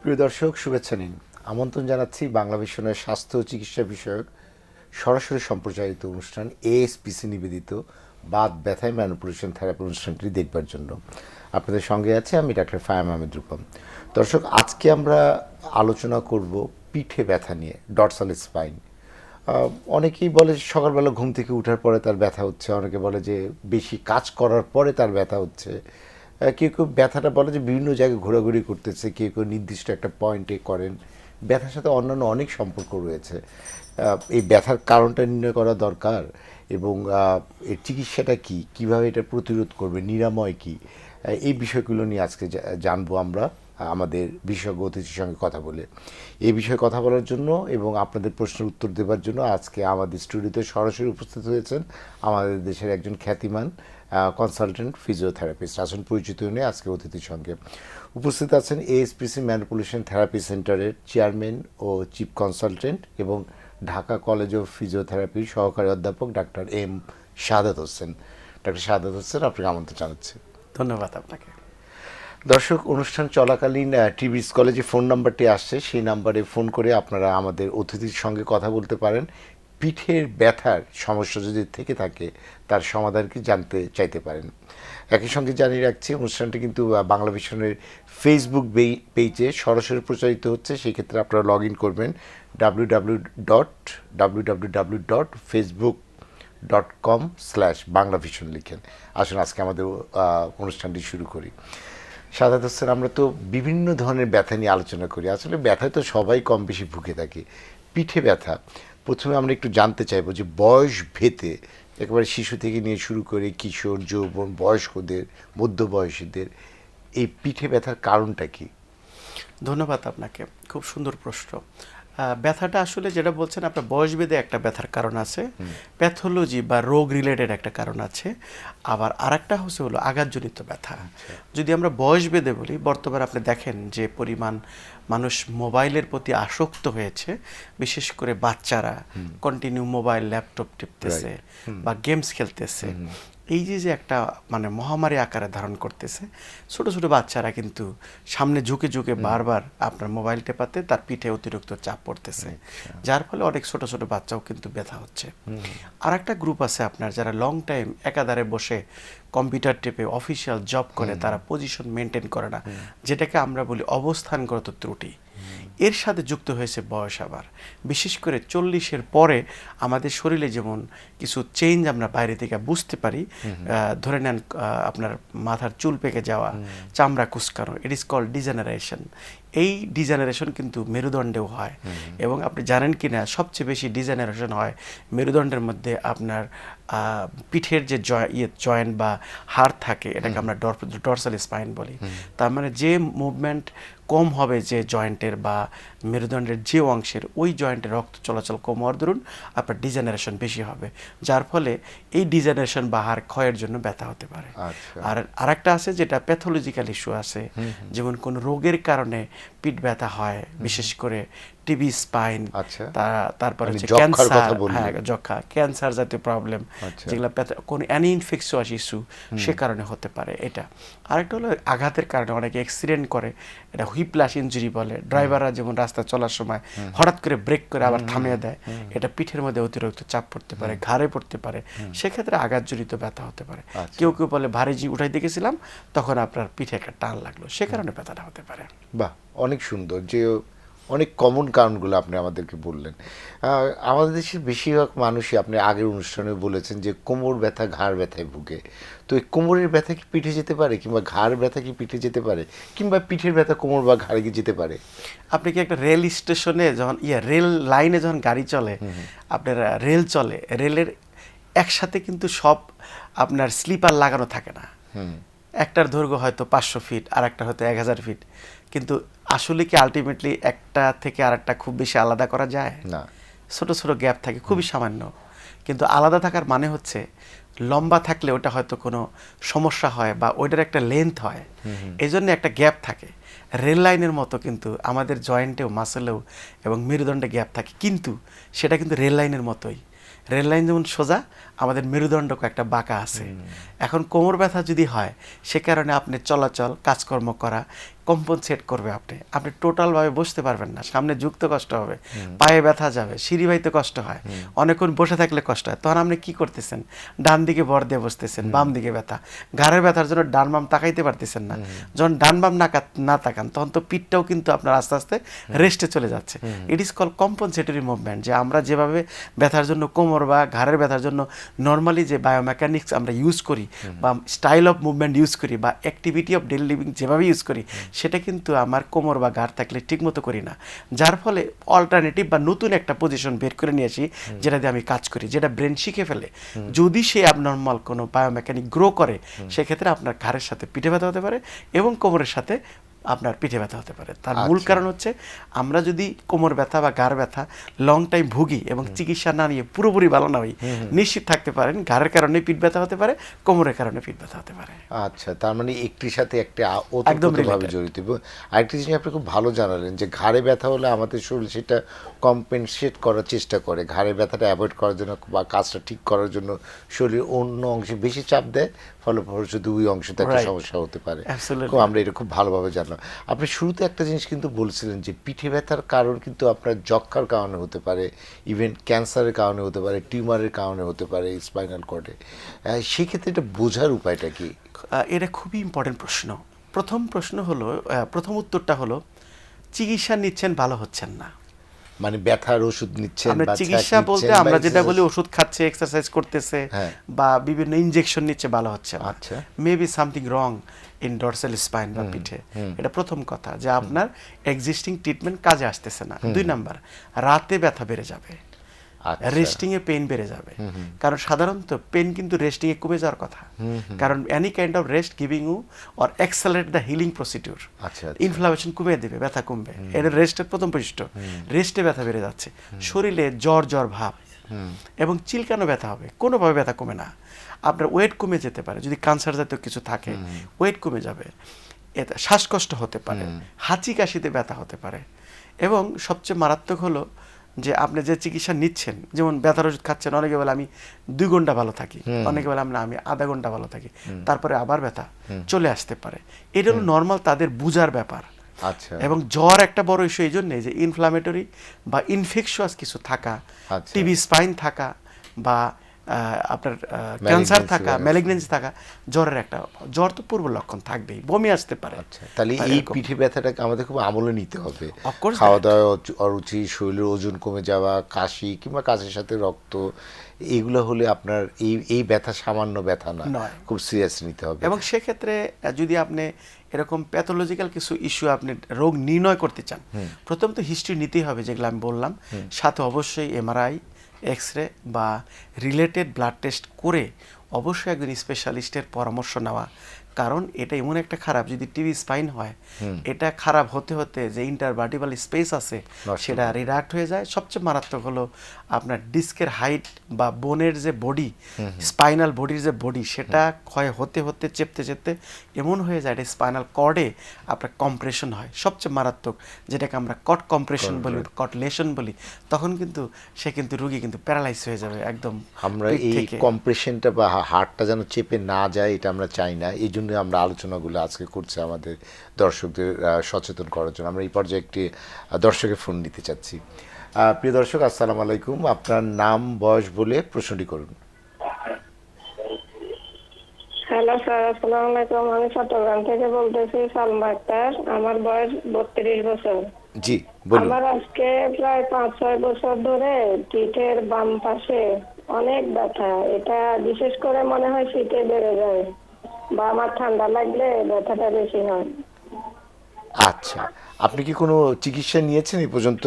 প্রিয় দর্শক, শুভেচ্ছা নিন। আমন্ত্রণ জানাচ্ছি বাংলা ভিশনের স্বাস্থ্য ও চিকিৎসা বিষয়ক সরাসরি সম্প্রচারিত অনুষ্ঠান এএসপিসি নিবেদিত বাত ব্যথায় ম্যানুপুলেশন থেরাপি অনুষ্ঠানটি দেখবার জন্য আপনাদের সঙ্গে আছে আমি ডাক্তার ফায়াম আহমেদ রূপম। দর্শক, আজকে আমরা আলোচনা করব পিঠে ব্যথা নিয়ে, ডরসাল স্পাইন। অনেকেই বলে সকালবেলা ঘুম থেকে ওঠার পরে তার ব্যথা হচ্ছে, অনেকে বলে যে বেশি কাজ করার পরে তার ব্যথা হচ্ছে, কেউ কেউ ব্যথাটা বলে যে বিভিন্ন জায়গায় ঘোরাঘুরি করতেছে, কেউ কেউ নির্দিষ্ট একটা পয়েন্টে করেন। ব্যথার সাথে অন্যান্য অনেক সম্পর্ক রয়েছে। এই ব্যথার কারণটা নির্ণয় করা দরকার এবং এর চিকিৎসাটা কী, কীভাবে এটা প্রতিরোধ করবে, নিরাময় কী, এই বিষয়গুলো নিয়ে আজকে জানবো আমরা আমাদের বিশেষজ্ঞ অতিথির সঙ্গে কথা বলে। এই বিষয়ে কথা বলার জন্য এবং আপনাদের প্রশ্নের উত্তর দেওয়ার জন্য আজকে আমাদের স্টুডিওতে সরাসরি উপস্থিত হয়েছেন আমাদের দেশের একজন খ্যাতিমান কনসালটেন্ট ফিজিওথেরাপিস্ট। আসুন পরিচিত নিয়ে আজকে অতিথির সঙ্গে উপস্থিত আছেন এএসপিসি ম্যানুপুলেশন থেরাপি সেন্টারের চেয়ারম্যান ও চিফ কনসালটেন্ট এবং ঢাকা কলেজ অফ ফিজিওথেরাপির সহকারী অধ্যাপক doctor M Shahadat Hossain. Doctor Shahadat Hossain, আপনাকে আমন্ত্রণ জানাচ্ছি। ধন্যবাদ আপনাকে। দর্শক, অনুষ্ঠান চলাকালীন টিভিস কলেজে ফোন নাম্বারটি আসছে, সেই নাম্বারে ফোন করে আপনারা আমাদের অতিথির সঙ্গে কথা বলতে পারেন। পিঠের ব্যথার সমস্যা যদি থেকে থাকে তার সমাধান কি জানতে চাইতে পারেন। একই সঙ্গে জানিয়ে রাখছি, অনুষ্ঠানটি কিন্তু বাংলা ভিশনের ফেসবুক পেজে সরাসরি প্রচারিত হচ্ছে। সেক্ষেত্রে আপনারা লগ ইন করবেন www.facebook.com/বাংলাভিশন লিখেন। আসুন আজকে আমাদের অনুষ্ঠানটি শুরু করি। সাধারণত স্যার, আমরা তো বিভিন্ন ধরনের ব্যথা নিয়ে আলোচনা করি। আসলে ব্যথায় তো সবাই কম বেশি ভুগে থাকে। পিঠে ব্যথা, প্রথমে আমরা একটু জানতে চাইবো যে বয়স ভেদে একেবারে শিশু থেকে নিয়ে শুরু করে কিশোর, যৌবন, বয়স্কদের, মধ্যবয়সীদের এই পিঠে ব্যথার কারণটা কি? ধন্যবাদ আপনাকে, খুব সুন্দর প্রশ্ন। ব্যথাটা আসলে যেটা বলছেন আপনার বয়সভেদে একটা ব্যথার কারণ আছে, প্যাথোলজি বা রোগ রিলেটেড একটা কারণ আছে, আবার আরেকটা হলো আঘাতজনিত ব্যথা। যদি আমরা বয়সভেদে বলি, বর্তমানে আপনি দেখেন যে পরিমাণ মানুষ মোবাইলের প্রতি আসক্ত হয়েছে, বিশেষ করে বাচ্চারা কন্টিনিউ মোবাইল ল্যাপটপ টিপতেছে বা গেমস খেলতেছে। এই যে একটা মানে মহামারী আকারে ধারণ করতেছে, ছোট ছোট বাচ্চারা কিন্তু সামনে ঝুঁকে ঝুঁকে বারবার আপনার মোবাইল টেপাতে তার পিঠে অতিরিক্ত চাপ পড়তেছে, যার ফলে অনেক ছোট ছোট বাচ্চাও কিন্তু ব্যথা হচ্ছে। আর একটা গ্রুপ আছে আপনার যারা লং টাইম একাধারে বসে কম্পিউটার টেপে অফিসিয়াল জব করে, তারা পজিশন মেনটেন করে না, যেটাকে আমরা বলি অবস্থানগত ত্রুটি। এর সাথে যুক্ত হয়েছে বয়স। আবার বিশেষ করে 40-এর পরে আমাদের শরীরে যেমন কিছু চেঞ্জ আমরা বাইরে থেকে বুঝতে পারি, ধরে নেন আপনার মাথার চুল পেকে যাওয়া, চামড়া কুঁচকানো, ইট ইজ কল্ড ডিজেনারেশন। এই ডিজেনারেশন কিন্তু মেরুদণ্ডেও হয়, এবং আপনি জানেন কি না সবচেয়ে বেশি ডিজেনারেশন হয় মেরুদণ্ডের মধ্যে আপনার পিঠের যে জয়েন্ট বা হাড় থাকে, এটাকে আমরা ডরসাল স্পাইন বলি। তার মানে যে মুভমেন্ট কম হবে যে জয়েন্টের বা মেরুদণ্ডের যে অংশের, ওই জয়েন্টে রক্ত চলাচল কম হওয়ার দরুন আপনার ডিজেনারেশন বেশি হবে, যার ফলে এই ডিজেনারেশন বা হাড় ক্ষয়ের জন্য ব্যথা হতে পারে। আর আরেকটা আছে যেটা প্যাথোলজিক্যাল ইস্যু আছে, যেমন কোন রোগের কারণে পিঠ ব্যথা হয়, বিশেষ করে টিবি স্পাইন, তারপরে ক্যান্সার, হ্যাঁ যক্ষা, ক্যান্সার জাতীয় প্রবলেম, যেগুলো কোন অ্যানি ইনফেকশাস ইস্যু, সে কারণে হতে পারে এটা। আরেকটা হলো আঘাতের কারণে অনেকে অ্যাক্সিডেন্ট করে, এটা হুইপ্লাশ ইনজুরি বলে। ড্রাইভাররা যেমন রাস্তা চলার সময় হঠাৎ করে ব্রেক করে আবার থামিয়ে দেয়, এটা পিঠের মধ্যে অতিরিক্ত চাপ পড়তে পারে, ঘাড়ে পড়তে পারে, সেক্ষেত্রে আঘাতজনিত ব্যথা হতে পারে। কেউ কেউ বলে ভারী উঠাইতে গেছিলাম, তখন আপনার পিঠে একটা টান লাগলো, সে কারণে ব্যথাটা হতে পারে। বাহ, অনেক সুন্দর, যে অনেক কমন কারণগুলো আপনি আমাদেরকে বললেন। আমাদের দেশের বেশিরভাগ মানুষই, আপনি আগের অনুষ্ঠানে বলেছেন যে কোমর ব্যথা, ঘাড় ব্যথায় ভুগে। তো এই কোমরের ব্যথা কি পিঠে যেতে পারে, কিংবা ঘাড় ব্যথা কি পিঠে যেতে পারে, কিংবা পিঠের ব্যথা কোমর বা ঘাড়ে কি যেতে পারে? আপনি কি একটা রেল স্টেশনে যখন রেল লাইনে যখন গাড়ি চলে, আপনার রেল চলে, রেলের একসাথে কিন্তু সব আপনার স্লিপার লাগানো থাকে না। একটার দৈর্ঘ্য হয়তো 500 ফিট, আর একটা হয়তো 1000 ফিট, কিন্তু আসলে কি আলটিমেটলি একটা থেকে আরেকটা খুব বেশি আলাদা করা যায় না? ছোট ছোট গ্যাপ থাকে, খুবই সামান্য। কিন্তু আলাদা থাকার মানে হচ্ছে লম্বা থাকলে ওটা হয়তো কোনো সমস্যা হয় বা ওইটার একটা লেন্থ হয়, এই জন্য একটা গ্যাপ থাকে। রেল লাইনের মতো কিন্তু আমাদের জয়েন্টেও, মাসেলেও এবং মেরুদণ্ডে গ্যাপ থাকে, কিন্তু সেটা কিন্তু রেল লাইনের মতোই। রেল লাইন যেমন সোজা, আমাদের মেরুদণ্ডকে একটা বাঁকা আছে। এখন কোমর ব্যথা যদি হয়, সে কারণে আপনি চলাচল, কাজকর্ম করা কম্পনসেট করবে আপনি টোটালভাবে বসতে পারবেন না, সামনে যুক্ত কষ্ট হবে, পায়ে ব্যথা যাবে, সিঁড়ি বাইতে কষ্ট হয়, অনেকক্ষণ বসে থাকলে কষ্ট হয়। তখন আপনি কি করতেছেন? ডান দিকে ভর দিয়ে বসতেছেন, বাম দিকে ব্যথা, ঘাড়ের ব্যথার জন্য ডান বাম তাকাইতে পারতেছেন না। যখন ডান বাম না তাকান তখন তো পিঠটাও কিন্তু আপনার আস্তে আস্তে রেস্টে চলে যাচ্ছে। ইট ইজ কল কম্পনসেটরি মুভমেন্ট, যে আমরা যেভাবে ব্যথার জন্য কোমর বা ঘাড়ের ব্যথার জন্য নর্মালি যে বায়োমেকানিক্স আমরা ইউজ করি বা স্টাইল অফ মুভমেন্ট ইউজ করি বা অ্যাক্টিভিটি অফ ডেইলি লিভিং যেভাবে ইউজ করি, সেটা কিন্তু আমার কোমর বা ঘাড় থাকলে ঠিকমতো করি না। যার ফলে অল্টারনেটিভ বা নতুন একটা পজিশন বের করে নিয়ে আসি, যেটা দিয়ে আমি কাজ করি, যেটা ব্রেন শিখে ফেলে। যদি সে অ্যাবনর্মাল কোনো বায়োমেকানিক গ্রো করে, সেক্ষেত্রে আপনার ঘাড়ের সাথে পিঠে ব্যথা হতে পারে এবং কোমরের সাথে আপনার পিঠে ব্যথা হতে পারে। তার মূল কারণ হচ্ছে আমরা যদি কোমর ব্যথা বা ঘাড় ব্যথা লং টাইম ভুগি এবং চিকিৎসা না নিয়ে পুরোপুরি ভালো না হই, নিশ্চিত থাকতে পারেন ঘাড়ের কারণে পিঠ ব্যথা হতে পারে, কোমরের কারণে পিঠ ব্যথা হতে পারে। আচ্ছা, তার মানে একটির সাথে একটা ওতপ্রোতভাবে জড়িত। আরেকটি জিনিস আপনি খুব ভালো জানালেন যে ঘাড়ে ব্যথা হলে আমাদের শরীর সেটা কম্পেনসেট করার চেষ্টা করে, ঘাড়ের ব্যথাটা অ্যাভয়েড করার জন্য বা কাজটা ঠিক করার জন্য শরীর অন্য অংশে বেশি চাপ দেয়, ফলপ্রসূ ওই অংশতে একটা সমস্যা হতে পারে। আমরা এটা খুব ভালোভাবে জানলাম। আপনি শুরুতে একটা জিনিস কিন্তু বলছিলেন যে পিঠে ব্যথার কারণ কিন্তু আপনার যক্ষার কারণে হতে পারে, ইভেন ক্যান্সারের কারণে হতে পারে, টিউমারের কারণে হতে পারে স্পাইনাল কর্ডে। সেক্ষেত্রে এটা বোঝার উপায়টা কি? এটা খুবই ইম্পর্টেন্ট প্রশ্ন। প্রথম উত্তরটা হলো চিকিৎসা নিচ্ছেন, ভালো হচ্ছেন না। মানে ব্যথার ওষুধ নিচ্ছেন, আমরা চিকিৎসা বলতে আমরা যেটা বলি ওষুধ খাচ্ছে, এক্সারসাইজ করতেছে বা বিভিন্ন ইনজেকশন নিচ্ছে, ভালো হচ্ছে না। আচ্ছা, maybe something wrong in dorsal spine বা পিঠে। এটা প্রথম কথা, যে আপনার এক্সিস্টিং ট্রিটমেন্ট কাজে আসতেছে না। 2 নাম্বার, রাতে ব্যথা বেড়ে যাবে, রেস্টিং এ পেইন বেড়ে যাবে। কারণ সাধারণত পেইন কিন্তু রেস্টিং এ কমে যাওয়ার কথা, কারণ any kind of rest giving you or accelerate the healing procedure. Inflammation কমে দেবে, ব্যথা কমবে। এটা রেস্টের প্রথম বৈশিষ্ট্য। রেস্টে ব্যথা বেড়ে যাচ্ছে, শরীরে জ্বর ভাব এবং চিলকানো ব্যথা হবে, কোনোভাবে ব্যথা কমে না। আপনার ওয়েট কমে যেতে পারে, যদি ক্যান্সার জাতীয় কিছু থাকে ওয়েট কমে যাবে, এটা শ্বাসকষ্ট হতে পারে, হাঁচি কাশিতে ব্যথা হতে পারে। এবং সবচেয়ে মারাত্মক হলো যে আপনি যে চিকিৎসা নিচ্ছেন, যেমন ব্যথার ওষুধ খাচ্ছেন, অনেকে বলে আমি 2 ঘন্টা ভালো থাকি, অনেকে বলে আমি আধা ঘন্টা ভালো থাকি, তারপরে আবার ব্যথা চলে আসতে পারে। এটা হলো নর্মাল তাদের বুঝার ব্যাপার। আচ্ছা, এবং জ্বর একটা বড় ইস্যু এই জন্যে যে ইনফ্লামেটরি বা ইনফেকশাস কিছু থাকা, টিবি স্পাইন থাকা বা আপনার ক্যান্সার থাকা, ম্যালিগনেন্সি থাকা, জ্বর তো পূর্ব লক্ষণ থাকবেই, বমি আসতে পারে। তাহলে এই পিঠে ব্যথাটাকে আমাদের খুব আমলে নিতে হবে। খাওয়া দাওয়া অরুচি, শরীরের ওজন কমে যাওয়া, কাশি কিংবা কাশির সাথে রক্ত, এগুলো হলে আপনার এই ব্যথা সামান্য ব্যথা না, খুব সিরিয়াস নিতে হবে। এবং সেক্ষেত্রে যদি আপনি এরকম প্যাথোলজিক্যাল কিছু ইস্যু, আপনি রোগ নির্ণয় করতে চান, প্রথম তো হিস্ট্রি নিতেই হবে, যেগুলো আমি বললাম। সাথে অবশ্যই এমআরআই, এক্স-রে বা রিলেটেড ব্লাড টেস্ট করে অবশ্যই একজন স্পেশালিস্টের পরামর্শ নেওয়া। কারণ এটা এমন একটা খারাপ, যদি টিবি স্পাইন হয়, এটা খারাপ হতে হতে যে ইন্টারভার্টিবাল স্পেস আছে সেটা রিডাক্ট হয়ে যায়। সবচেয়ে মারাত্মক হলো আপনার ডিস্কের হাইট বা বোনের যে বডি, স্পাইনাল বডির যে বডি, সেটা ক্ষয় হতে হতে চেপতে চেপতে এমন হয়ে যায় এটা স্পাইনাল কর্ডে আপনার কম্প্রেশন হয়, সবচেয়ে মারাত্মক, যেটাকে আমরা কট কম্প্রেশন বলি, কট লেশন বলি। তখন কিন্তু সে কিন্তু রুগী কিন্তু প্যারালাইজ হয়ে যাবে একদম। আমরা এই কম্প্রেশনটা বা হাড়টা যেন চেপে না যায়, এটা আমরা চাই না। এই জন্য আমরা আলোচনাগুলো আজকে করছি আমাদের দর্শকদের সচেতন করার জন্য। আমরা এই পর্যায়ে একটি দর্শকের ফোন নিতে চাচ্ছি। প্রিয় দর্শক, আসসালামু আলাইকুম। আপনার নাম, বয়স বলে প্রশ্নটি করুন। হ্যালো স্যার, আসসালামু আলাইকুম। আমি চট্টগ্রাম থেকে বলতেছি, সালমা আক্তার। আমার বয়স 32 বছর। জি বলুন। আমার আজকে প্রায় 5-6 বছর ধরে পিঠের বাম পাশে অনেক ব্যথা। এটা বিশেষ করে মনে হয় শীতে বেড়ে যায় বা আমার ঠান্ডা লাগলে ব্যথাটা বেশি হয়। আচ্ছা, আপনি কি কোনো চিকিৎসা নিয়েছেন এই পর্যন্ত?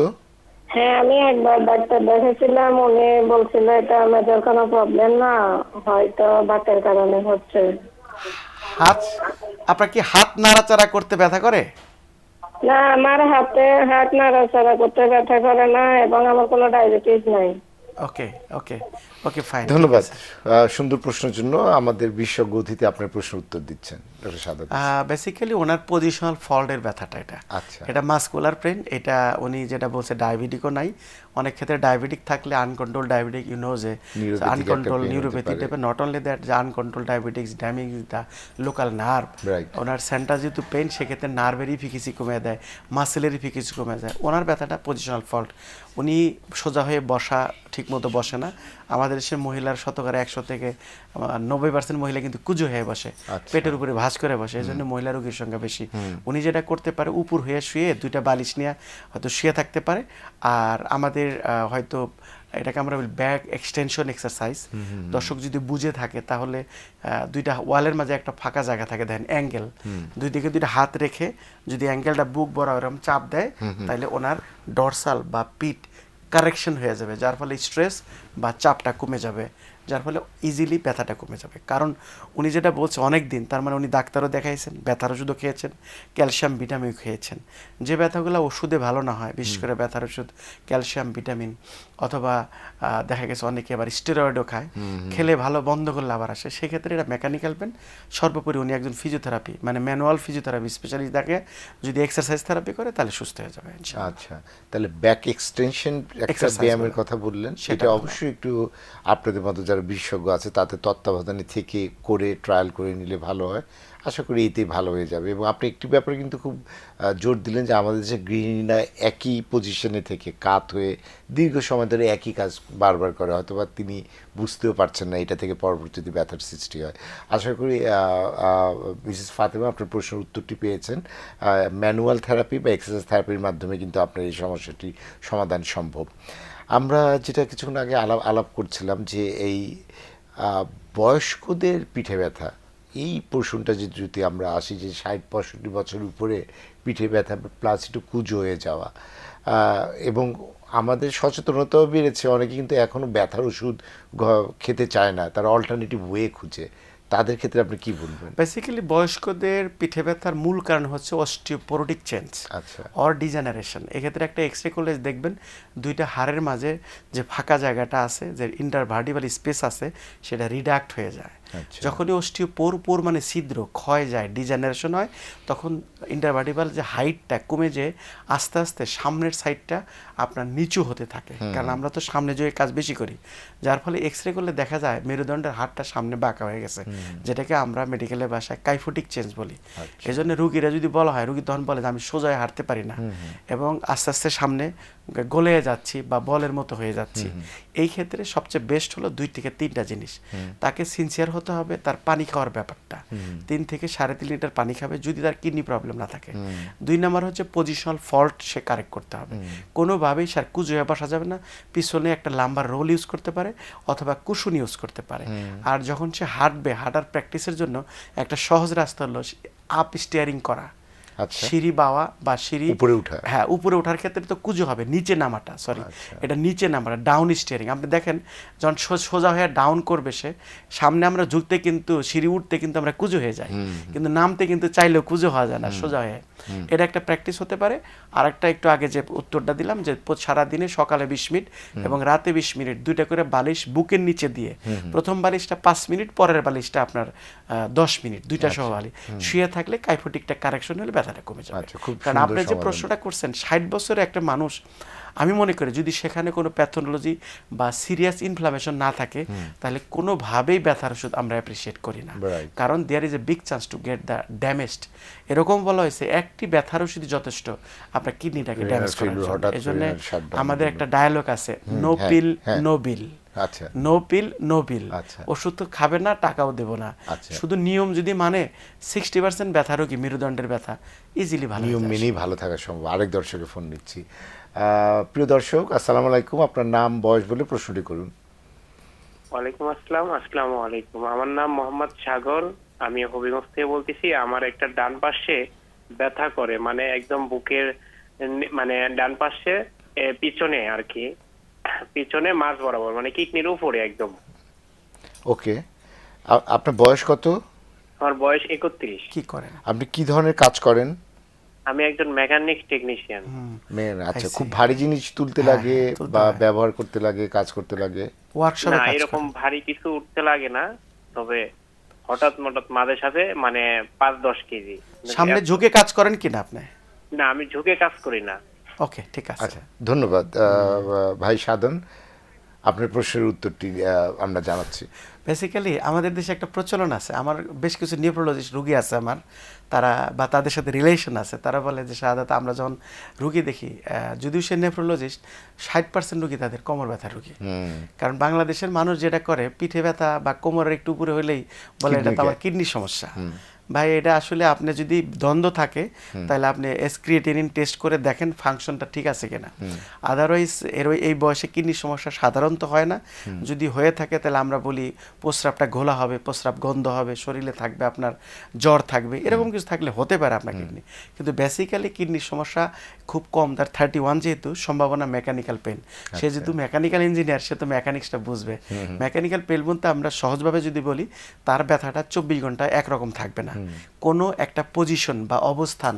হ্যাঁ, আমি একবার ডাক্তার দেখাইছিলাম, উনি বলছিল এটা মেজর কোনো প্রবলেম না, হয়তো বাতের কারণে হচ্ছে। আপনার কি হাত নাড়াচাড়া করতে ব্যথা করে? না, আমার হাত নাড়াচাড়া করতে ব্যথা করে না এবং আমার কোনো ডায়াবেটিস নাই। ওকে ওকে ওকে, ফাইন। ধন্যবাদ সুন্দর প্রশ্নের জন্য। আমাদের বিশেষজ্ঞ অতিথি আপনার প্রশ্ন উত্তর দিচ্ছেন। ডক্টর সাদাত? বেসিক্যালি ওনার পজিশনাল ফল্টের ব্যথাটা এটা। আচ্ছা। এটা মাসকুলার পেন, এটা উনি যেটা বলছে ডায়াবেটিকও নাই। অনেক ক্ষেত্রে ডায়াবেটিক থাকলে আনকন্ট্রোল ডায়াবেটিক যে Neuropathic আনকন্ট্রোল একটা pain হতে নিউরোপ্যাথি পারে। টাইপের, নট অনলি দ্যাট, যে uncontrolled diabetics damage the local nerve. Right. Owner centre যেহেতু পেন, সেক্ষেত্রে নার্ভের ইফিকেসি কমে দেয়, মাসেলের ইফিকেসি কমে যায়। ওনার ব্যথাটা পজিশনাল ফল্ট। উনি সোজা হয়ে বসা ঠিকমতো বসে না। আমাদের দেশের মহিলার শতকরা 100 থেকে 90% মহিলা কিন্তু কুজো হয়ে বসে, আচ্ছা। পেটের উপরে ভাঁজ করে বসে, এই জন্য মহিলা রোগীর সংখ্যা বেশি। উনি যেটা করতে পারে, উপর হয়ে শুয়ে 2টা বালিশ নিয়ে হয়তো শুয়ে থাকতে পারে। আর আমাদের হয়তো এটাকে আমরা বলি ব্যাক এক্সটেনশন এক্সারসাইজ। দর্শক যদি বুঝে থাকে তাহলে 2টা ওয়ালের মাঝে একটা ফাঁকা জায়গা থাকে, দেখেন অ্যাঙ্গেল, দুই দিকে 2টা হাত রেখে যদি অ্যাঙ্গেলটা বুক বরাবর এরকম চাপ দেয়, তাহলে ওনার ডরসাল বা পিঠ কারেকশন হয়ে যাবে, যার ফলে স্ট্রেস বা চাপটা কমে যাবে, যার ফলে ইজিলি ব্যথাটা কমে যাবে। কারণ উনি যেটা বলছে অনেক দিন, তার মানে উনি ডাক্তারও দেখাইছেন, ব্যথার ওষুধও খেয়েছেন, ক্যালসিয়াম ভিটামিন খেয়েছেন। যে ব্যথাগুলো ওষুধে ভালো না হয়, বিশেষ করে ব্যথার ওষুধ, ক্যালসিয়াম ভিটামিন, অথবা দেখা গেছে অনেকে আবার স্টেরয়েডও খায়, খেলে ভালো, বন্ধ করলে আবার আসে, সেক্ষেত্রে এটা মেকানিক্যাল পেন। সর্বোপরি উনি একজন ফিজিওথেরাপি মানে ম্যানুয়াল ফিজিওথেরাপি স্পেশালিস্ট দেখে যদি এক্সারসাইজ থেরাপি করে তাহলে সুস্থ হয়ে যাবে ইনশাআল্লাহ। আচ্ছা, তাহলে ব্যাক এক্সটেনশন একটা Exercise ব্যায়ামের বলে। কথা বললেন, সেটা সেটা ভালো। অবশ্যই একটু আপনাদের মতো যারা বিশেষজ্ঞ আছে তাতে তত্ত্বাবধানে থেকে করে ট্রায়াল করে নিলে ভালো হয়। আশা করি এতেই ভালো হয়ে যাবে। এবং আপনি একটি ব্যাপারে কিন্তু খুব জোর দিলেন যে আমাদের যে গৃহিণীরা একই পজিশনে থেকে কাত হয়ে দীর্ঘ সময় ধরে একই কাজ বারবার করে, হয়তো বা তিনি বুঝতেও পারছেন না, এটা থেকে পরবর্তীতে ব্যথার সৃষ্টি হয়। আশা করি মিসেস ফাতেমা আপনার প্রশ্নের উত্তরটি পেয়েছেন। ম্যানুয়াল থেরাপি বা এক্সারসাইজ থেরাপির মাধ্যমে কিন্তু আপনার এই সমস্যাটি সমাধান সম্ভব। আমরা যেটা কিছুক্ষণ আগে আলাপ করছিলাম যে এই বয়স্কদের পিঠে ব্যথা, এই পোর্শনটা যদি আমরা আসি যে 60-65 বছর উপরে পিঠে ব্যথা প্লাস একটু কুঁজো হয়ে যাওয়া, এবং আমাদের সচেতনতাও বেড়েছে, অনেকে কিন্তু এখনও ব্যথার ওষুধ খেতে চায় না, তারা অল্টারনেটিভ ওয়ে খুঁজে, তাদের ক্ষেত্রে আপনি কি বলবেন? বেসিক্যালি বয়স্কদের পিঠে ব্যথার মূল কারণ হচ্ছে অস্টিওপোরোটিক চেঞ্জ আচ্ছা। Or degeneration. এক্ষেত্রে একটা এক্সরে করলে দেখবেন 2টা হাড়ের মাঝে যে ফাঁকা জায়গাটা আছে, যে ইন্টারভার্টিবাল স্পেস আছে, সেটা রিডাক্ট হয়ে যায়। আচ্ছা। যখনই অস্টিওপোর মানে ছিদ্র ক্ষয় যায়, ডিজেনারেশন হয়, তখন ইন্টারভার্টিবাল যে হাইটটা কমে যেয়ে আস্তে আস্তে সামনের সাইডটা আপনার নিচু হতে থাকে। কারণ আমরা তো সামনে যে কাজ বেশি করি, যার ফলে এক্সরে করলে দেখা যায় মেরুদণ্ডের হাড়টা সামনে বাঁকা হয়ে গেছে, যেটাকে আমরা মেডিকেলের ভাষায় কাইফোটিক চেঞ্জ বলি। এই জন্য রুগীরা যদি বলা হয়, রুগী তখন বলে যে আমি সোজায় হাঁটতে পারি না এবং আস্তে আস্তে সামনে গলে যাচ্ছি বা বলের মতো হয়ে যাচ্ছি। এই ক্ষেত্রে সবচেয়ে বেস্ট হলো 2 থেকে 3টা জিনিস। তাকে সিনসিয়ার হতে হবে তার পানি খাওয়ার ব্যাপারটা, 3 থেকে 3.5 লিটার পানি খাবে যদি তার কিডনি প্রবলেম না থাকে। 2 নাম্বার হচ্ছে পজিশনাল ফল্ট সে কারেক্ট করতে হবে। কোনোভাবেই সে কুজো হয়ে বসা যাবে না, পিছনে একটা লাম্বার রোল ইউজ করতে পারে অথবা কুশন ইউজ করতে পারে। আর যখন সে হাঁটবে, হাঁটার প্র্যাকটিসের জন্য একটা সহজ রাস্তা হলো আপ স্টিয়ারিং করা, আচ্ছা। সিঁড়ি বাওয়া বা সিঁড়ি উপরে ওঠা। হ্যাঁ, উপরে ওঠার ক্ষেত্রে তো কুজো হবে, নিচে নামাটা, সরি আচ্ছা। এটা নিচে নামাটা, ডাউন স্টিয়ারিং। আপনি দেখেন যখন সোজা হয়ে ডাউন করবে সে, সামনে আমরা ঝুঁকতে কিন্তু সিঁড়ি উঠতে কিন্তু আমরা কুজো হয়ে যাই, কিন্তু নামতে কিন্তু চাইলেও কুজো হওয়া যায় না সোজা হয়ে। এটা একটা প্র্যাকটিস হতে পারে। আর একটা একটু আগে যে উত্তরটা দিলাম যে সারাদিনে সকালে 20 মিনিট এবং রাতে 20 মিনিট 2টা করে বালিশ বুকের নিচে দিয়ে, প্রথম বালিশটা 5 মিনিট, পরের বালিশটা আপনার 10 মিনিট, 2টা সহ বালিশ শুয়ে থাকলে কাইফোটিকটা কারেকশন হলে ব্যথাটা কমে যাবে। আচ্ছা, খুব কারণ সুন্দর আপনি যে সমাধান। প্রশ্নটা করছেন, 60 বছরের একটা মানুষ, আমি মনে করি যদি সেখানে কোনো প্যাথোলজি বা সিরিয়াস ইনফ্লামেশন না থাকে, তাহলে কোনোভাবেই ব্যথার ওষুধ আমরা অ্যাপ্রিসিয়েট করি না। Right. কারণ there is a big chance to get the damaged. এরকম বলা হয়েছে একটি ব্যথার ওষুধই যথেষ্ট আপনার কিডনিটাকে Renal ড্যামেজ করার failure, জন্য। হঠাৎ এই জন্য renal shutdown আমাদের হলো। একটা ডায়ালগ আছে, নো হ্যাঁ, পিল হ্যাঁ। নো বিল। আচ্ছা। নো পিল নো বিল। আচ্ছা। ওষুধ তো খাবে না, টাকাও দেবো না। আচ্ছা। শুধু নিয়ম যদি মানে 60% ব্যথা রোগী, মেরুদণ্ডের ব্যথা ইজিলি ভালো হয়ে নিয়ম যায়। মেনেই ভালো থাকা সম্ভব। আরেক দর্শকের ফোন নিচ্ছি। প্রিয় দর্শক, আসসালামু আলাইকুম, আপনার নাম বয়স বলে প্রশ্নটি করুন। ওয়ালাইকুম আসসালাম। আসসালামু আলাইকুম। আমার নাম মোহাম্মদ সাগর, আমি হবিগঞ্জ থেকে বলতেছি। আমার একটা ডান পাশে ব্যথা করে, মানে একদম বুকের মানে ডান পাশে পিছনে আর কি, পিছনে মাঝ বরাবর, মানে কিডনির উপরে একদম। ওকে, আপনার বয়স কত? আমার বয়স 31। কি করেন? আপনি কি ধরনের কাজ করেন? আমি একজন মেকানিক টেকনিশিয়ান। আচ্ছা, I see. খুব ভারী জিনিস তুলতে হ্যাঁ, লাগে তুলতে বা হয়। ব্যবহার করতে লাগে, কাজ করতে লাগে? ওয়ার্কশপে না, কাজ এরকম করেন? ভারী কিছু উঠতে লাগে না, তবে হঠাৎ মাঝে সাথে মানে 5-10 কেজি। সামনে ঝুঁকে কাজ করেন কিনা আপনি? না, আমি ঝুঁকে কাজ করি না। ওকে, ঠিক আছে। আচ্ছা, ধন্যবাদ ভাই সাধন, আপনার প্রশ্নের উত্তরটি আমরা জানাচ্ছি। বেসিক্যালি আমাদের দেশে একটা প্রচলন আছে, আমার বেশ কিছু নিউরোলজিস্ট রুগী আছে আমার, তারা বা তাদের সাথে রিলেশন আছে, তারা বলে যে সাধারণত আমরা যখন রুগী দেখি, যদিও সে নেফ্রোলজিস্ট, 60% রুগী তাদের কোমর ব্যথার রুগী। কারণ বাংলাদেশের মানুষ যেটা করে, পিঠে ব্যথা বা কোমরের একটু উপরে হলেই বলে এটা তো আমার কিডনির সমস্যা। ভাই এটা আসলে আপনি যদি দ্বন্দ্ব থাকে তাহলে আপনি ক্রিয়েটিনিন টেস্ট করে দেখেন ফাংশনটা ঠিক আছে কিনা। আদারওয়াইজ এই বয়সে কিডনির সমস্যা সাধারণত হয় না। যদি হয়ে থাকে তাহলে আমরা বলি প্রস্রাবটা ঘোলা হবে, প্রস্রাব গন্ধ হবে, শরীরে থাকবে আপনার জ্বর থাকবে, এরকম কিছু থাকলে হতে পারে আপনার কিডনি। কিন্তু বেসিক্যালি কিডনির সমস্যা খুব কম, তার 31 যেহেতু সম্ভাবনা মেকানিক্যাল পেন। সে যেহেতু মেকানিক্যাল ইঞ্জিনিয়ার, সে তো মেকানিক্সটা বুঝবে। মেকানিক্যাল পেন বলতে আমরা সহজভাবে যদি বলি, তার ব্যথাটা 24 ঘন্টায় একরকম থাকবে না, কোনো একটা পজিশন বা অবস্থান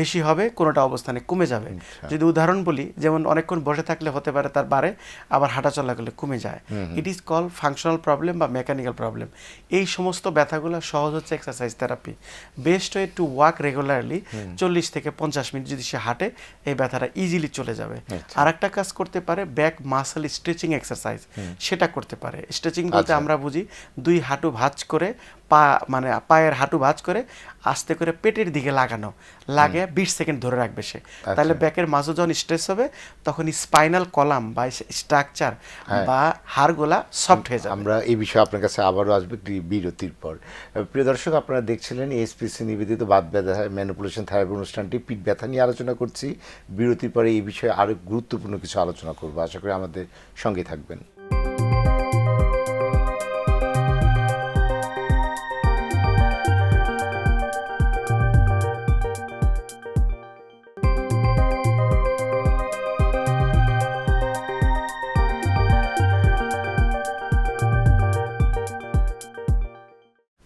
বেশি হবে, কোনোটা অবস্থানে কমে যাবে। যদি উদাহরণ বলি, যেমন অনেকক্ষণ বসে থাকলে হতে পারে তার বাড়ে, আবার হাঁটা চলা করলে কমে যায়। It is call functional problem বা মেকানিক্যাল প্রবলেম। এই সমস্ত ব্যথাগুলো সহজ হচ্ছে exercise therapy. Best way to walk regularly, 40 থেকে 50 মিনিট যদি সে হাঁটে, এই ব্যথাটা ইজিলি চলে যাবে। আর একটা কাজ করতে পারে, ব্যাক মাসল স্ট্রেচিং এক্সারসাইজ, সেটা করতে পারে। স্ট্রেচিং বলতে আমরা বুঝি 2 হাঁটু ভাঁজ করে, মানে পায়ের হাঁটু ভাঁজ করে আস্তে করে পেটের দিকে লাগানো, লাগে 20 সেকেন্ড ধরে রাখবে সে। তাহলে ব্যাকের মাঝে যখন স্ট্রেস হবে, তখন স্পাইনাল কলাম বা স্ট্রাকচার বা হাড়গুলা সফট হয়ে যাবে। আমরা এই বিষয়ে আপনার কাছে আবারও আসবো একটি বিরতির পর। প্রিয় দর্শক, আপনারা দেখছিলেন এএসপিসি নিবেদিত বাত ব্যথা ম্যানিপুলেশন থেরাপি অনুষ্ঠানটি। পিঠ ব্যথা নিয়ে আলোচনা করছি। বিরতির পরে এই বিষয়ে আরও গুরুত্বপূর্ণ কিছু আলোচনা করবো। আশা করি আমাদের সঙ্গে থাকবেন।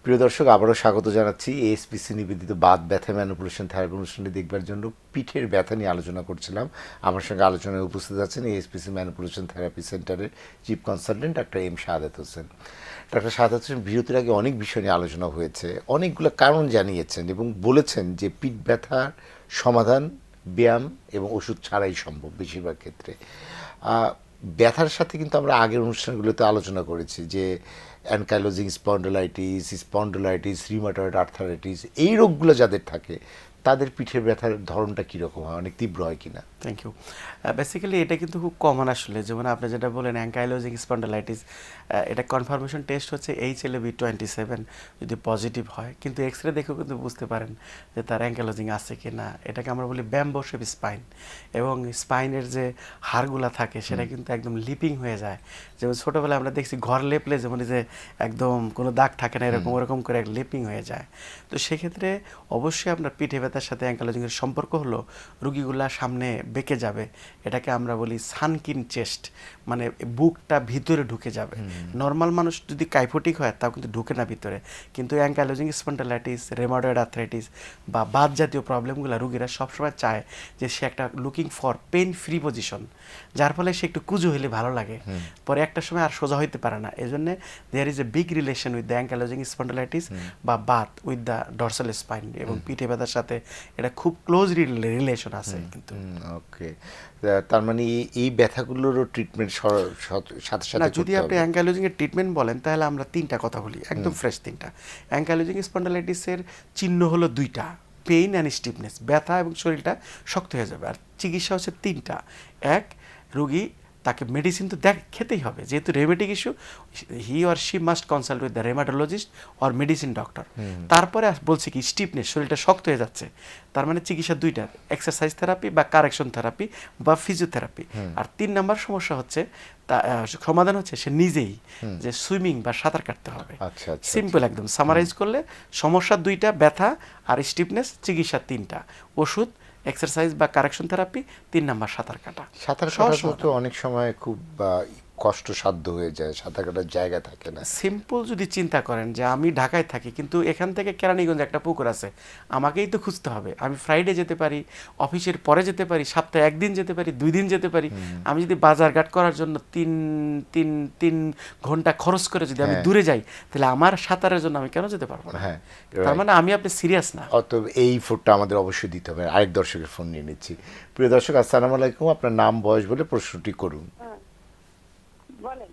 প্রিয় দর্শক, আবারও স্বাগত জানাচ্ছি এএসপিসি নিবেদিত বাত ব্যথা ম্যানিপুলেশন থেরাপি অনুষ্ঠানটি দেখবার জন্য। পিঠের ব্যথা নিয়ে আলোচনা করছিলাম। আমার সঙ্গে আলোচনায় উপস্থিত আছেন এএসপিসি ম্যানিপুলেশন থেরাপি সেন্টারের chief consultant doctor M Shahadat Hossain. Doctor Shahadat Hossain, বিরতির আগে অনেক বিষয় নিয়ে আলোচনা হয়েছে, অনেকগুলো কারণ জানিয়েছেন এবং বলেছেন যে পিঠ ব্যথার সমাধান ব্যায়াম এবং ওষুধ ছাড়াই সম্ভব বেশিরভাগ ক্ষেত্রে। ব্যথার সাথে কিন্তু আমরা আগের অনুষ্ঠানগুলোতে আলোচনা করেছি যে অ্যানকাইলোজিং স্পন্ডোলাইটিস, রিউমাটয়েড আর্থারাইটিস, এই রোগগুলো যাদের থাকে তাদের পিঠের ব্যথার ধরনটা কীরকম হয়, অনেক তীব্র হয় কিনা? Thank you. বেসিক্যালি এটা কিন্তু খুব কমন আসলে, যেমন আপনি যেটা বলেন অ্যাঙ্কাইলোজিং স্পন্ডালাইটিস, এটা কনফার্মেশন টেস্ট হচ্ছে HLA-B27 যদি পজিটিভ হয়, কিন্তু এক্সরে দেখেও কিন্তু বুঝতে পারেন যে তার অ্যাঙ্কাইলোজিং আছে কি না। এটাকে আমরা বলি ব্যাম্বো শেপ স্পাইন, এবং স্পাইনের যে হাড়গুলা থাকে সেটা কিন্তু একদম লিপিং হয়ে যায়। যেমন ছোটোবেলায় আমরা দেখছি ঘর লেপলে যেমন যে একদম কোনো দাগ থাকে না, এরকম ওরকম করে লিপিং হয়ে যায়। তো সেক্ষেত্রে অবশ্যই আপনার পিঠে ব্যথার সাথে অ্যাঙ্কাইলোজিংয়ের সম্পর্ক হলো রুগীগুলা সামনে বেঁকে যাবে, এটাকে আমরা বলি সানকিন চেস্ট, মানে বুকটা ভিতরে ঢুকে যাবে। নর্মাল মানুষ যদি কাইফোটিক হয় তাও কিন্তু ঢুকে না ভিতরে, কিন্তু অ্যাঙ্কাইলোজিং স্পন্ডালাইটিস, রেমাটয়েড আর্থ্রাইটিস বা বাত জাতীয় প্রবলেমগুলো রুগীরা সবসময় চায় যে সে একটা looking for pain free position, যার ফলে সে একটু কুজো হলে ভালো লাগে, পরে একটা সময় আর সোজা হইতে পারে না। এই জন্যে there is a big relation with the ankylosing spondylitis বা বাত উইথ দ্য ডরসাল স্পাইন, এবং পিঠে ব্যথার সাথে এটা খুব ক্লোজ রিলেশন আছে কিন্তু। ওকে, তার মানে এই ব্যথাগুলোরও ট্রিটমেন্ট সাথে সাথে যদি আপনি অ্যাঙ্কাইলোজিং এর ট্রিটমেন্ট বলেন তাহলে আমরা 3টা কথা বলি, একদম ফ্রেশ 3টা। অ্যাঙ্কাইলোজিং স্পন্ডালাইটিসের চিহ্ন হলো 2টা, পেইন অ্যান্ড স্টিফনেস, ব্যথা এবং শরীরটা শক্ত হয়ে যাবে। আর চিকিৎসা হচ্ছে 3টা। এক, রুগী তাকে মেডিসিন তো খেতেই হবে, যেহেতু rheumatic issue, he or she must consult with the rheumatologist or medicine doctor. তারপরে বলছে কি স্টিফনেস, শরীরটা শক্ত হয়ে যাচ্ছে, তার মানে চিকিৎসা 2টা, এক্সারসাইজ থেরাপি বা কারেকশন থেরাপি বা ফিজিওথেরাপি। আর 3 নাম্বার সমস্যা হচ্ছে সমাধান হচ্ছে সে নিজেই যে সুইমিং বা সাঁতার কাটতে হবে। সিম্পল একদম সামারাইজ করলে সমস্যা 2টা, ব্যথা আর স্টিফনেস, চিকিৎসা 3টা, ওষুধ, এক্সারসাইজ বা কারেকশন থেরাপি, 3 নাম্বার সাঁতার কাটা। সাঁতার কাটা তো অনেক সময় খুব কষ্টসাধ্য হয়ে যায়, সাঁতার কাটার জায়গা থাকে না। সিম্পল যদি চিন্তা করেন যে আমি ঢাকায় থাকি, কিন্তু এখান থেকে কেরানীগঞ্জ একটা পুকুর আছে, আমাকেই তো খুঁজতে হবে। আমি ফ্রাইডে যেতে পারি, অফিসের পরে যেতে পারি, সপ্তাহে 1 দিন যেতে পারি, 2 দিন যেতে পারি। আমি যদি বাজারঘাট করার জন্য তিন ঘন্টা খরচ করে যদি আমি দূরে যাই, তাহলে আমার সাঁতারের জন্য আমি কেন যেতে পারবো না? হ্যাঁ, তার মানে আমি আপনি সিরিয়াস না। অতএব এই ফোনটা আমাদের অবশ্যই দিতে হবে। আরেক দর্শকের ফোন নিয়ে নিচ্ছি। প্রিয় দর্শক, আসসালামু আলাইকুম, আপনার নাম বয়স বলে প্রশ্নটি করুন। বলেন।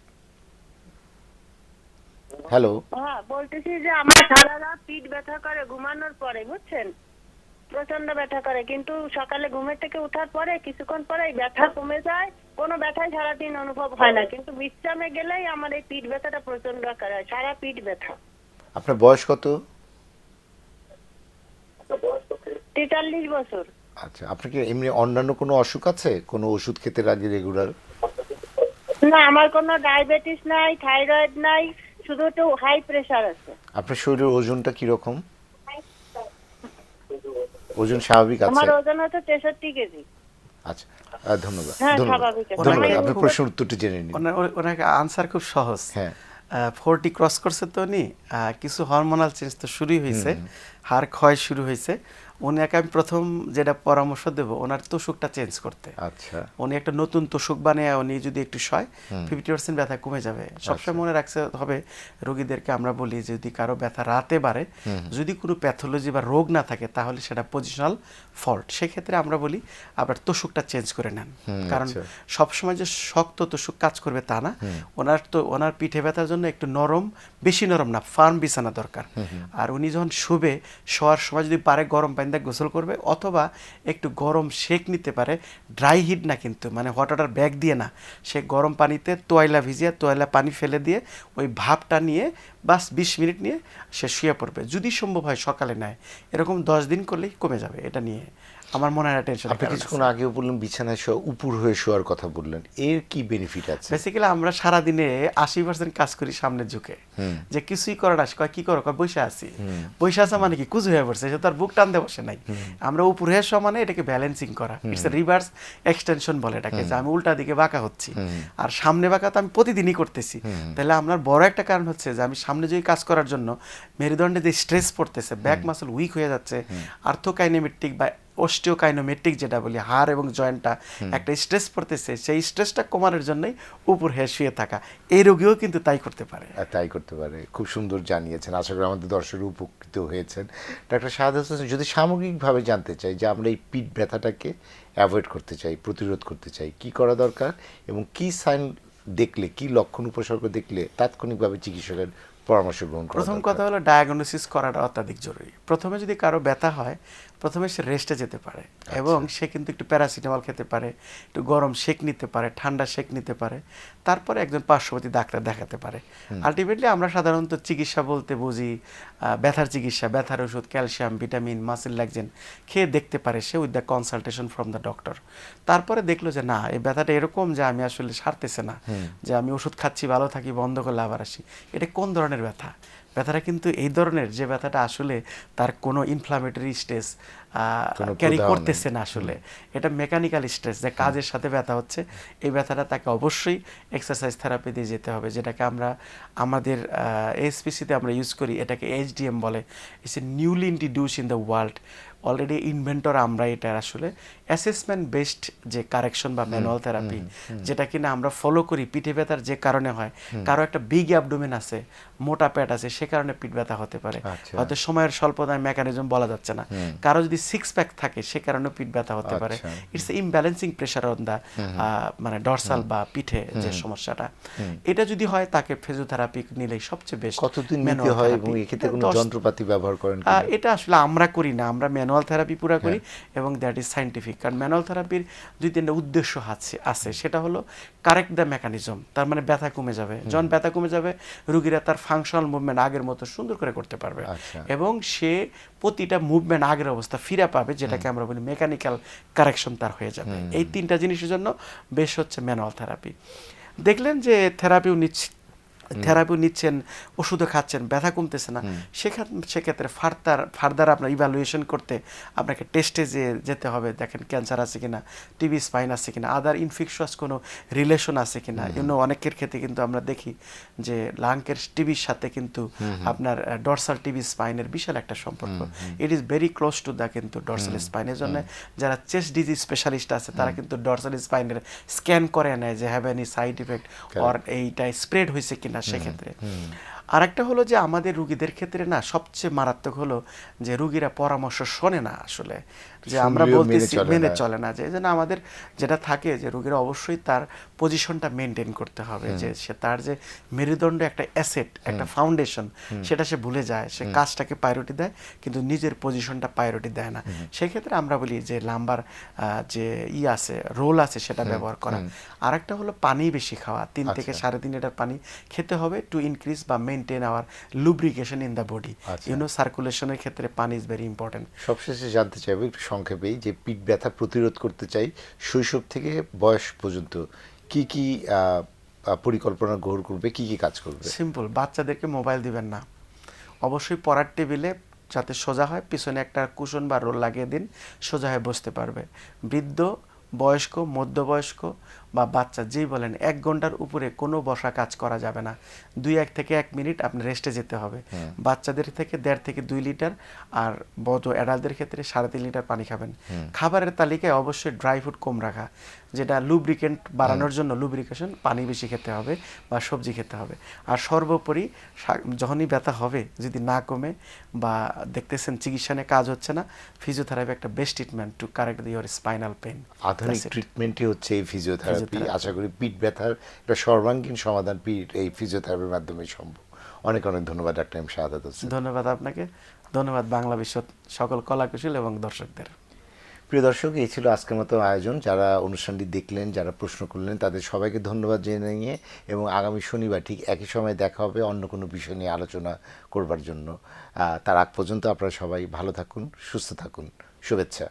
হ্যালো। হ্যাঁ, বলতেছি যে আমার সারা রাত পিঠ ব্যথা করে ঘুমানোর পরে, বুঝছেন, প্রচন্ড ব্যথা করে, কিন্তু সকালে ঘুমের থেকে ওঠার পরে কিছুক্ষণ পরে ব্যথা কমে যায়, কোনো ব্যথাই সারাদিন অনুভব হয় না, কিন্তু বিশ্রামে গেলেই আমার এই পিঠ ব্যথাটা প্রচন্ড আকারে হয়, সারা পিঠ ব্যথা। আপনার বয়স কত? 43 বছর। আচ্ছা, আপনার কি এমনি অন্যান্য কোনো অসুখ আছে? কোনো ওষুধ খেতে লাগে রেগুলার? না, আমার কোনো ডায়াবেটিস নাই, থাইরয়েড নাই, শুধু একটু হাই প্রেসার আছে। আপনার শরীরের ওজনটা কিরকম? ওজন স্বাভাবিক আছে? আমার ওজন হচ্ছে 63 কেজি। আচ্ছা, ধন্যবাদ। হ্যাঁ, ধন্যবাদ স্বাভাবিক আছে। ধন্যবাদ। আমি- আপনার প্রশ্নের উত্তরটি জেনে নিন। ওনাকে আনসার খুব সহজ। হ্যাঁ। 40 ক্রস করছে তো উনি, কিছু হরমোনাল চেঞ্জ তো শুরুই হয়েছে, হাড় ক্ষয় শুরু হয়েছে। ওনাকে আমি প্রথম যেটা পরামর্শ দেব, ওনার তোষকটা চেঞ্জ করতে। আচ্ছা, উনি একটা নতুন তোষক বানিয়ে উনি যদি একটু শয়, 50% ব্যথা কমে যাবে। সবসময় মনে রাখতে হবে, রোগীদেরকে আমরা বলি যদি কারো ব্যথা রাতে বাড়ে, যদি কোনো প্যাথোলজি বা রোগ না থাকে, তাহলে সেটা পজিশনাল ফল্ট। সেক্ষেত্রে আমরা বলি আপনার তোষকটা চেঞ্জ করে নেন। কারণ সবসময় যে শক্ত তোষক কাজ করবে তা না। ওনার পিঠে ব্যথার জন্য একটু নরম, বেশি নরম না, ফার্ম বিছানা দরকার। আর উনি যখন শুবে, শোয়ার সময় যদি পারে গরম পানি দিয়ে গোসল করবে, অথবা একটু গরম সেক নিতে পারে, ড্রাই হিট না কিন্তু, মানে হট ওয়াটার ব্যাগ দিয়ে না, সে গরম পানিতে তোয়াইলা ভিজিয়ে তোয়াইলা পানি ফেলে দিয়ে ওই ভাপটা নিয়ে বাস 20 মিনিট নিয়ে সে শুয়ে পড়বে, যদি সম্ভব হয় সকালে নেয়। এরকম 10 দিন করলেই কমে যাবে। এটা নিয়ে আমার মনে হয় টেনশন। আপনি কিছুক্ষণ আগেও বললেন বিছানায় শোয়া, উপর হয়ে শোয়ার কথা বললেন, এর কি বেনিফিট আছে? বেসিক্যালি আমরা সারাদিনে 80% কাজ করি সামনে ঝুঁকে, যে কিছুই করে না, কয় কি করো, কয় বসে আছি। বসে আছে মানে কি, কুজু হয়ে পড়ছে, সে তার বুক টানতে বসে নাই। আমরা উপর হয়ে শোয়া মানে এটাকে ব্যালেন্সিং করা, ইটস রিভার্স এক্সটেনশন বলে এটাকে, যে আমি উল্টা দিকে বাঁকা হচ্ছি। আর সামনে বাঁকা তো আমি প্রতিদিনই করতেছি। তাহলে আপনার বড় একটা কারণ হচ্ছে যে আমি সামনে যদি কাজ করার জন্য মেরুদণ্ডে যে স্ট্রেস পড়তেছে, ব্যাক মাসল উইক হয়ে যাচ্ছে, আর্থোকাইনেমেটিক বা অস্টিওকাইনোমেট্রিক যেটা বলি, হাড় এবং জয়েন্টটা একটা স্ট্রেস পড়তেছে, সেই স্ট্রেসটা কমানোর জন্যই উপর হয়ে শুয়ে থাকা। এই রোগীও কিন্তু তাই করতে পারে। তাই করতে পারে। খুব সুন্দর জানিয়েছেন, আশা করি আমাদের দর্শক উপকৃত হয়েছেন। ডাক্তার শাহাদাত হোসেন, যদি সামগ্রিকভাবে জানতে চাই যে আমরা এই পিঠ ব্যথাটাকে অ্যাভয়েড করতে চাই, প্রতিরোধ করতে চাই, কি করা দরকার এবং কি সাইন দেখলে, কি লক্ষণ উপসর্গ দেখলে তাৎক্ষণিকভাবে চিকিৎসকের পরামর্শ গ্রহণ করা প্রথম দরকার? কথা হলো ডায়াগনোসিস করাটা অত্যাধিক জরুরি। প্রথমে যদি কারো ব্যথা হয়, প্রথমে সে রেস্টে যেতে পারে, এবং সে কিন্তু একটু প্যারাসিটামল খেতে পারে, একটু গরম শেক নিতে পারে, ঠান্ডা শেক নিতে পারে, তারপরে একজন পার্শ্ববর্তী ডাক্তার দেখাতে পারে। আলটিমেটলি আমরা সাধারণত চিকিৎসা বলতে বুঝি ব্যথার চিকিৎসা, ব্যথার ওষুধ, ক্যালসিয়াম, ভিটামিন, মাসেল ল্যাকজেন খেয়ে দেখতে পারে সে with the consultation from the doctor. তারপরে দেখলো যে না, এই ব্যথাটা এরকম যে আমি আসলে সারতেছে না, যে আমি ওষুধ খাচ্ছি, ভালো থাকি, বন্ধ করলে আবার আসি। এটা কোন ধরনের ব্যথা? ব্যথাটা কিন্তু এই ধরনের যে ব্যথাটা আসলে তার কোনো ইনফ্লামেটরি স্ট্রেস ক্যারি করতেছে না, আসলে এটা মেকানিক্যাল স্ট্রেস, যে কাজের সাথে ব্যথা হচ্ছে। এই ব্যথাটা তাকে অবশ্যই এক্সারসাইজ থেরাপি দিয়ে যেতে হবে, যেটাকে আমরা আমাদের এসপিসিতে আমরা ইউজ করি, এটাকে HDM বলে। It's a newly introduce in the world, already inventor আমরা। এটা আসলে অ্যাসেসমেন্ট বেসড যে কারেকশন বা ম্যানুয়াল থেরাপি, যেটা কিনা আমরা ফলো করি পিঠে ব্যথার যে কারণে হয়। কারো একটা বিগ অ্যাবডোমেন আছে, মোটা পেট আছে, সে কারণে পিঠ ব্যথা হতে পারে, হয়তো সময়ের স্বল্পতায় মেকানিজম বলা যাচ্ছে না। কারো যদি 6 প্যাক থাকে, সে কারণে পিঠ ব্যথা হতে পারে। ইটস ইমব্যালেন্সিং প্রেশার অন দা মানে ডরসাল বা পিঠে যে সমস্যাটা, এটা যদি হয় তাকে ফিজিওথেরাপি নিলেই সবচেয়ে বেস্ট। কতদিন নিতে হয় এবং এক্ষেত্রে কোনো যন্ত্রপাতি ব্যবহার করেন? এটা আসলে আমরা করি না, আমরা ম্যানুয়াল থেরাপি পুরা করি, এবং দ্যাট ইজ সাইন্টিফিক। কারণ ম্যানুয়াল থেরাপির 2-3টা উদ্দেশ্য আছে। সেটা হলো কারেক্ট দ্য মেকানিজম, তার মানে ব্যথা কমে যাবে। যখন ব্যথা কমে যাবে, রোগীরা তার ফাংশনাল মুভমেন্ট আগের মতো সুন্দর করে করতে পারবে, এবং সে প্রতিটা মুভমেন্ট আগের অবস্থা ফিরে পাবে, যেটাকে আমরা বলি মেকানিক্যাল কারেকশন তার হয়ে যাবে। এই 3টা জিনিসের জন্য বেশ হচ্ছে ম্যানুয়াল থেরাপি। দেখলেন যে থেরাপিও থেরাপি নিচ্ছেন, ওষুধও খাচ্ছেন, ব্যথা কমতেছে না, সেক্ষেত্রে ফার্দার আপনার ইভ্যালুয়েশন করতে আপনাকে টেস্টে যেতে হবে, দেখেন ক্যান্সার আছে কিনা, টিবি স্পাইন আছে কিনা, আদার ইনফেকশাস কোনো রিলেশন আছে কিনা। অনেকের ক্ষেত্রে কিন্তু আমরা দেখি যে লাংকের টিবির সাথে কিন্তু আপনার ডরসাল টিবি স্পাইনের বিশাল একটা সম্পর্ক। It is very close to the কিন্তু ডরসাল স্পাইনের জন্য যারা চেস্ট ডিজিজ স্পেশালিস্ট আছে তারা কিন্তু ডরসাল স্পাইনের স্ক্যান করে নেয় যে have any side effect or এইটা স্প্রেড হয়েছে কিনা সেক্ষেত্রে। আরেকটা হলো যে আমাদের রুগীদের ক্ষেত্রে না সবচেয়ে মারাত্মক হলো যে রুগীরা পরামর্শ শোনে না আসলে, যে আমরা বলতেছি মেনে চলে না, যে জন্য আমাদের যেটা থাকে যে রুগীরা অবশ্যই তার পজিশনটা মেনটেন করতে হবে, যে সে তার যে মেরুদণ্ড একটা অ্যাসেট, একটা ফাউন্ডেশন, সেটা সে ভুলে যায়, সে কাজটাকে প্রায়োরিটি দেয় কিন্তু নিজের পজিশনটা প্রায়োরিটি দেয় না। সেক্ষেত্রে আমরা বলি যে লাম্বার যে আছে রোল আছে সেটা ব্যবহার করা। আরেকটা হলো পানি বেশি খাওয়া, 3 থেকে 3.5 লিটার পানি খেতে হবে টু ইনক্রিজ বা maintain our lubrication in the body. সার্কুলেশনের ক্ষেত্রে পানি ইজ ভেরি ইম্পর্টেন্ট। সবশেষে জানতে চাইবো একটু সংক্ষেপেই যে পিঠ ব্যথা প্রতিরোধ করতে চাই শৈশব থেকে বয়স পর্যন্ত কি কি পরিকল্পনা গ্রহণ করবে, কি কি কাজ করবে? সিম্পল, বাচ্চাদেরকে মোবাইল দিবেন না, অবশ্যই পড়ার টেবিলে যাতে সোজা হয় পিছনে একটা কুশন বা রোল লাগিয়ে দিন, সোজা হয়ে বসতে পারবে। বৃদ্ধ, বয়স্ক, মধ্যবয়স্ক বা বাচ্চা যেই বলেন 1 ঘন্টার উপরে কোনো বসা কাজ করা যাবে না। 1 থেকে 1 মিনিট আপনি রেস্টে যেতে হবে। বাচ্চাদের থেকে 1.5 থেকে 2 লিটার, আর বড় অ্যাডাল্টদের ক্ষেত্রে 3.5 লিটার পানি খাবেন। খাবারের তালিকায় অবশ্যই ড্রাই ফ্রুট কম রাখা, যেটা লুব্রিকেন্ট বাড়ানোর জন্য লুব্রিকেশন, পানি বেশি খেতে হবে বা সবজি খেতে হবে। আর সর্বোপরি যখনই ব্যথা হবে যদি না কমে বা দেখতেছেন চিকিৎসা নিয়ে কাজ হচ্ছে না, ফিজিওথেরাপি একটা best treatment two correct your spinal pain. আধুনিক ট্রিটমেন্টই হচ্ছে এই ফিজিওথেরাপি। আশা করি পিঠ ব্যথার একটা সর্বাঙ্গীন সমাধান এই ফিজিওথেরাপির মাধ্যমে সম্ভব। অনেক অনেক ধন্যবাদ ডাক্তার এম শাহাদাত হোসেন। ধন্যবাদ আপনাকে, ধন্যবাদ বাংলা বিশ্ব সকল কলাকুশল এবং দর্শকদের। প্রিয় দর্শক, এই ছিল আজকের মতো আয়োজন। যারা অনুষ্ঠানটি দেখলেন, যারা প্রশ্ন করলেন, তাদের সবাইকে ধন্যবাদ জানিয়ে এবং আগামী শনিবার ঠিক একই সময় দেখা হবে অন্য কোনো বিষয় নিয়ে আলোচনা করবার জন্য। তার আগ পর্যন্ত আপনারা সবাই ভালো থাকুন, সুস্থ থাকুন, শুভেচ্ছা।